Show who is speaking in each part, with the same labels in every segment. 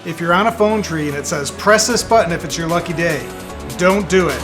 Speaker 1: If you're on a phone tree and it says press this button if it's your lucky day, don't do it.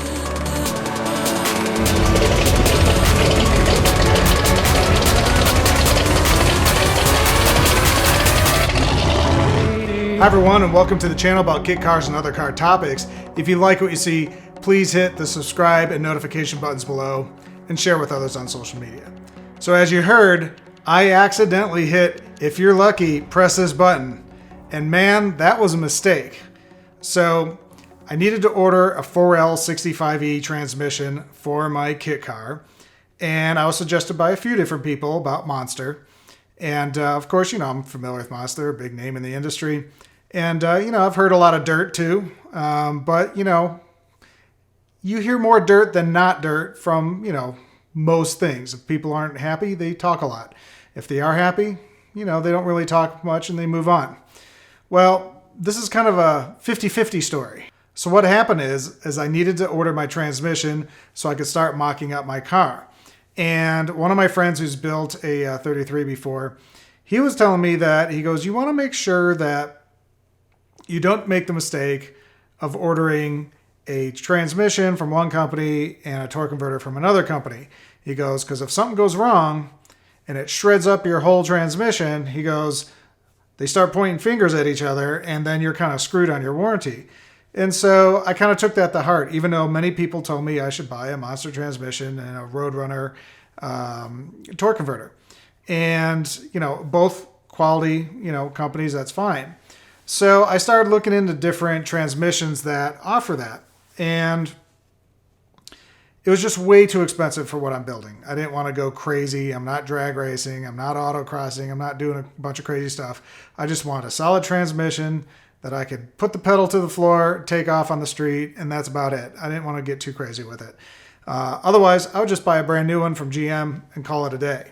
Speaker 1: Hi everyone, and welcome to the channel about kit cars and other car topics. If you like what you see, please hit the subscribe and notification buttons below and share with others on social media. So as you heard, I accidentally hit, if you're lucky, press this button. And man, that was a mistake. So I needed to order a 4L65E transmission for my kit car. And I was suggested by a few different people about Monster. And of course, I'm familiar with Monster, a big name in the industry. And, I've heard a lot of dirt too. But, you hear more dirt than not dirt from, most things. If people aren't happy, they talk a lot. If they are happy, they don't really talk much and they move on. Well, this is kind of a 50-50 story. So what happened is I needed to order my transmission so I could start mocking up my car. And one of my friends who's built a 33 before, he was telling me that, he goes, you want to make sure that you don't make the mistake of ordering a transmission from one company and a torque converter from another company. He goes, because if something goes wrong and it shreds up your whole transmission, he goes, they start pointing fingers at each other and then you're kind of screwed on your warranty. And so I kind of took that to heart, even though many people told me I should buy a Monster transmission and a Roadrunner torque converter. And, both quality, companies, that's fine. So I started looking into different transmissions that offer that. And it was just way too expensive for what I'm building. I didn't want to go crazy. I'm not drag racing. I'm not autocrossing. I'm not doing a bunch of crazy stuff. I just want a solid transmission that I could put the pedal to the floor, take off on the street, and that's about it. I didn't want to get too crazy with it. Otherwise, I would just buy a brand new one from GM and call it a day.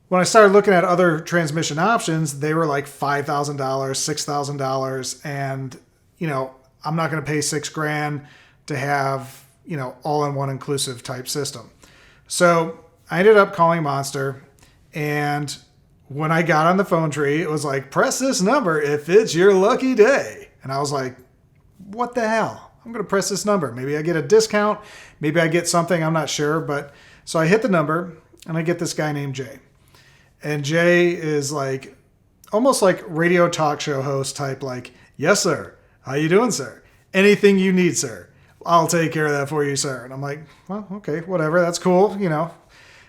Speaker 1: When I started looking at other transmission options, they were like $5,000, $6,000, and I'm not going to pay $6,000 to have all-in-one inclusive type system. So I ended up calling Monster, and when I got on the phone tree, it was like, press this number if it's your lucky day. And I was like, what the hell? I'm going to press this number. Maybe I get a discount. Maybe I get something. I'm not sure. But so I hit the number, and I get this guy named Jay. And Jay is like, almost like radio talk show host type, like, yes, sir. How you doing, sir? Anything you need, sir. I'll take care of that for you, sir. And I'm like, well, okay, whatever. That's cool,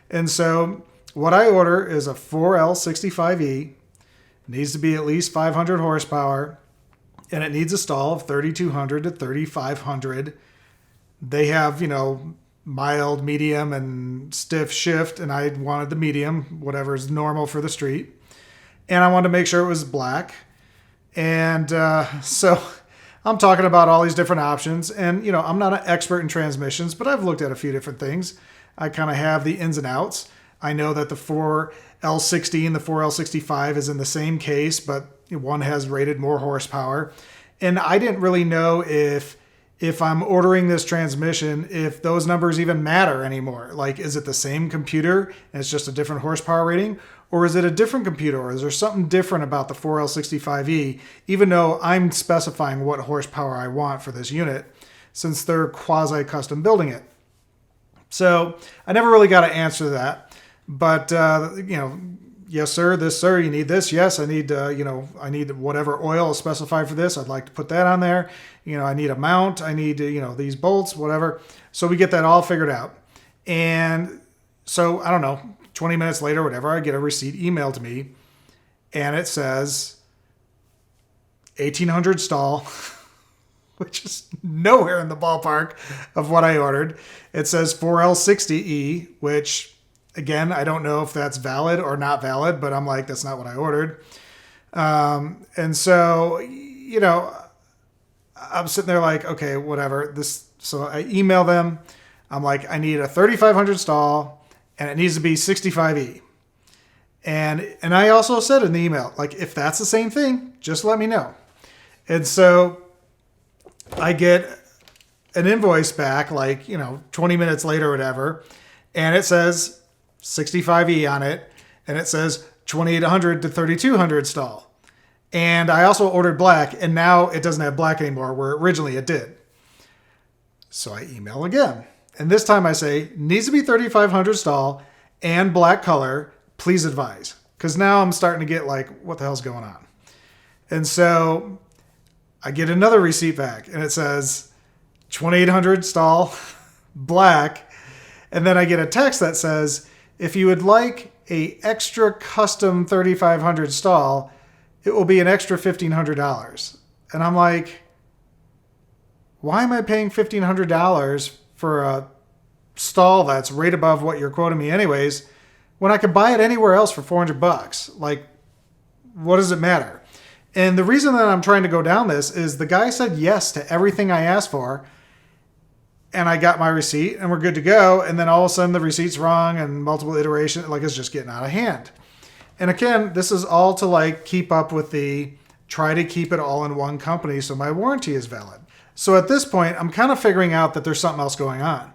Speaker 1: And so what I order is a 4L65E. It needs to be at least 500 horsepower. And it needs a stall of 3,200 to 3,500. They have, mild, medium, and stiff shift, and I wanted the medium, whatever is normal for the street. And I wanted to make sure it was black. And so I'm talking about all these different options. And, I'm not an expert in transmissions, but I've looked at a few different things. I kind of have the ins and outs. I know that the 4L60 and the 4L65 is in the same case, but one has rated more horsepower. And I didn't really know if I'm ordering this transmission, if those numbers even matter anymore. Like, is it the same computer and it's just a different horsepower rating? Or is it a different computer? Or is there something different about the 4L65E, even though I'm specifying what horsepower I want for this unit, since they're quasi-custom building it? So I never really got an answer to that. But, yes, sir, this, sir, you need this. Yes, I need, I need whatever oil is specified for this. I'd like to put that on there. I need a mount. I need, these bolts, whatever. So we get that all figured out. And so, I don't know, 20 minutes later, whatever, I get a receipt emailed to me. And it says 1,800 stall, which is nowhere in the ballpark of what I ordered. It says 4L60E, which, again, I don't know if that's valid or not valid, but I'm like, that's not what I ordered. And so, I'm sitting there like, okay, whatever. So I email them. I'm like, I need a 3,500 stall, and it needs to be 65E. And I also said in the email, like, if that's the same thing, just let me know. And so I get an invoice back, 20 minutes later or whatever, and it says 65E on it, and it says 2,800 to 3,200 stall. And I also ordered black, and now it doesn't have black anymore, where originally it did. So I email again. And this time I say, needs to be 3500 stall and black color. Please advise. Because now I'm starting to get like, what the hell's going on? And so I get another receipt back, and it says 2800 stall, black. And then I get a text that says, if you would like a extra custom 3500 stall, it will be an extra $1,500. And I'm like, why am I paying $1,500 for a stall that's right above what you're quoting me anyways, when I could buy it anywhere else for $400? Like, what does it matter? And the reason that I'm trying to go down this is the guy said yes to everything I asked for, and I got my receipt and we're good to go. And then all of a sudden the receipt's wrong and multiple iterations, like it's just getting out of hand. And again, this is all to like keep up with the try to keep it all in one company so my warranty is valid. So at this point, I'm kind of figuring out that there's something else going on.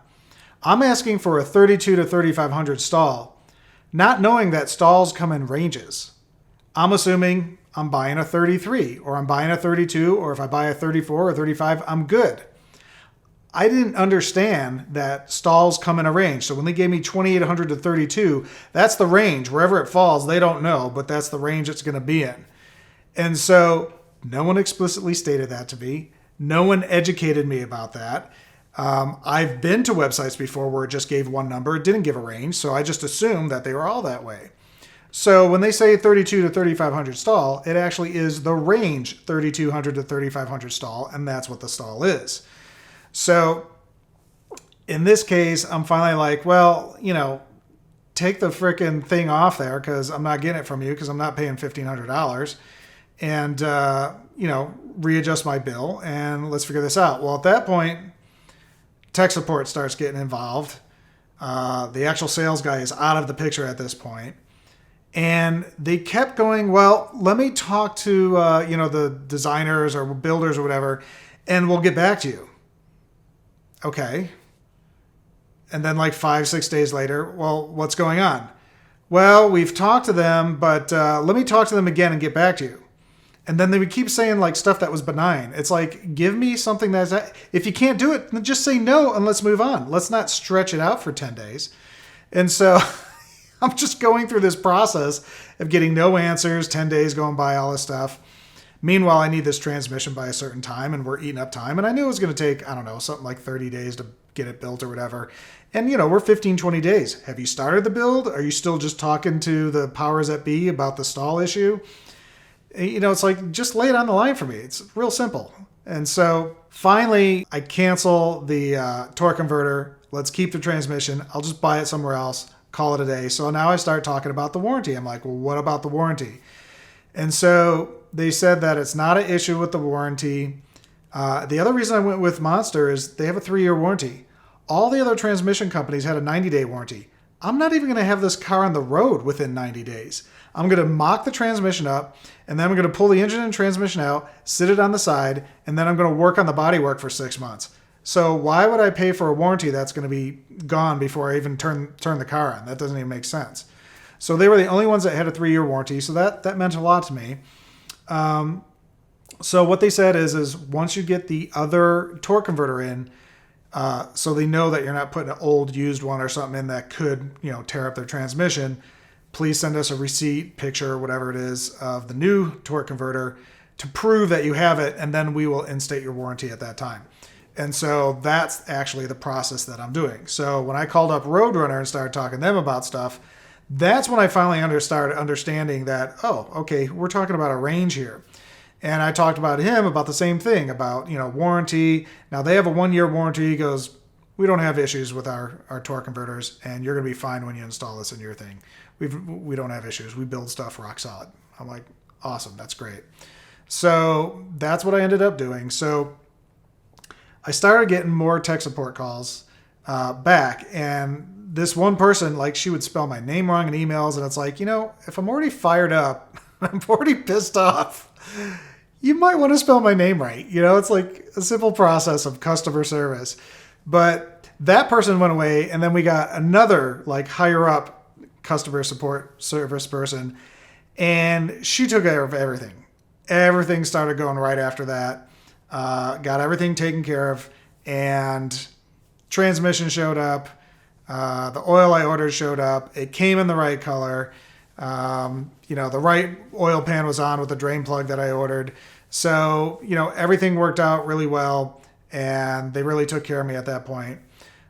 Speaker 1: I'm asking for a 32 to 3500 stall, not knowing that stalls come in ranges. I'm assuming I'm buying a 33 or I'm buying a 32, or if I buy a 34 or 35, I'm good. I didn't understand that stalls come in a range. So when they gave me 2800 to 32, that's the range. Wherever it falls, they don't know, but that's the range it's going to be in. And so no one explicitly stated that to me. No one educated me about that. I've been to websites before where it just gave one number. It didn't give a range, so I just assumed that they were all that way. So when they say 32 to 3500 stall, it actually is the range 3200 to 3500 stall, and that's what the stall is. So in this case, I'm finally like, well, take the frickin' thing off there because I'm not getting it from you because I'm not paying $1,500, and, readjust my bill and let's figure this out. Well, at that point, tech support starts getting involved. The actual sales guy is out of the picture at this point. And they kept going, well, let me talk to, the designers or builders or whatever, and we'll get back to you. Okay. And then like 5-6 days later, well, what's going on? Well, we've talked to them, but let me talk to them again and get back to you. And then they would keep saying like stuff that was benign. It's like, give me something that's, if you can't do it, then just say no and let's move on. Let's not stretch it out for 10 days. And so I'm just going through this process of getting no answers, 10 days going by, all this stuff. Meanwhile, I need this transmission by a certain time and we're eating up time. And I knew it was going to take, something like 30 days to get it built or whatever. And, we're 15, 20 days. Have you started the build? Are you still just talking to the powers that be about the stall issue? It's like, just lay it on the line for me. It's real simple. And so finally, I cancel the torque converter. Let's keep the transmission. I'll just buy it somewhere else, call it a day. So now I start talking about the warranty. I'm like, well, what about the warranty? And so they said that it's not an issue with the warranty. The other reason I went with Monster is they have a 3-year warranty. All the other transmission companies had a 90-day warranty. I'm not even going to have this car on the road within 90 days. I'm going to mock the transmission up, and then I'm going to pull the engine and transmission out, sit it on the side, and then I'm going to work on the bodywork for 6 months. So why would I pay for a warranty that's going to be gone before I even turn the car on? That doesn't even make sense. So they were the only ones that had a 3-year warranty, so that meant a lot to me. So what they said is once you get the other torque converter in, so they know that you're not putting an old used one or something in that could, tear up their transmission, please send us a receipt, picture, whatever it is, of the new torque converter to prove that you have it, and then we will instate your warranty at that time. And so that's actually the process that I'm doing. So when I called up Roadrunner and started talking to them about stuff, that's when I finally started understanding that, oh, okay, we're talking about a range here. And I talked about him about the same thing, about, warranty. Now they have a 1-year warranty. He goes, we don't have issues with our torque converters, and you're going to be fine when you install this in your thing. We don't have issues. We build stuff rock solid. I'm like, awesome, that's great. So that's what I ended up doing. So I started getting more tech support calls back, and this one person, like, she would spell my name wrong in emails, and it's like, if I'm already fired up, I'm already pissed off, you might want to spell my name right. It's like a simple process of customer service. But that person went away, and then we got another, like, higher up customer support service person, and she took care of everything. everything started going right after that. Got everything taken care of, and transmission showed up. The oil I ordered showed up. It came in the right color. The right oil pan was on with the drain plug that I ordered. So, everything worked out really well, and they really took care of me at that point.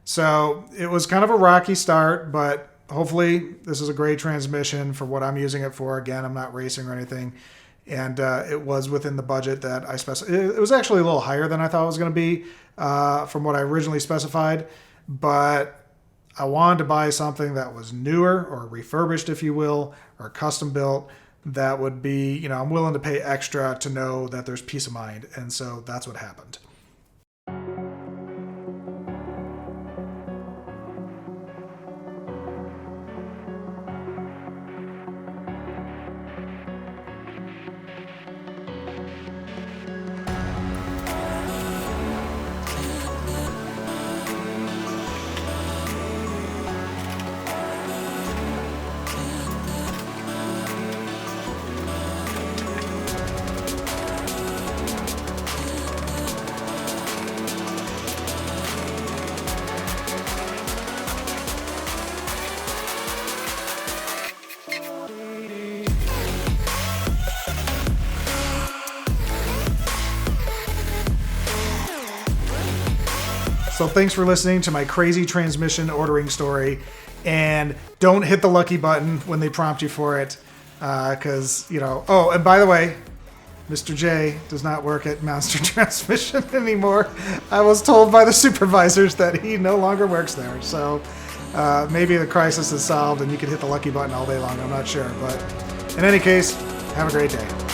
Speaker 1: So it was kind of a rocky start, but hopefully this is a great transmission for what I'm using it for. Again, I'm not racing or anything. And it was within the budget that I specified. It was actually a little higher than I thought it was going to be from what I originally specified. But I wanted to buy something that was newer or refurbished, if you will, or custom built that would be, I'm willing to pay extra to know that there's peace of mind. And so that's what happened. So thanks for listening to my crazy transmission ordering story, and don't hit the lucky button when they prompt you for it, because, oh, and by the way, Mr. J does not work at Monster Transmission anymore. I was told by the supervisors that he no longer works there, so maybe the crisis is solved and you can hit the lucky button all day long. I'm not sure, but in any case, have a great day.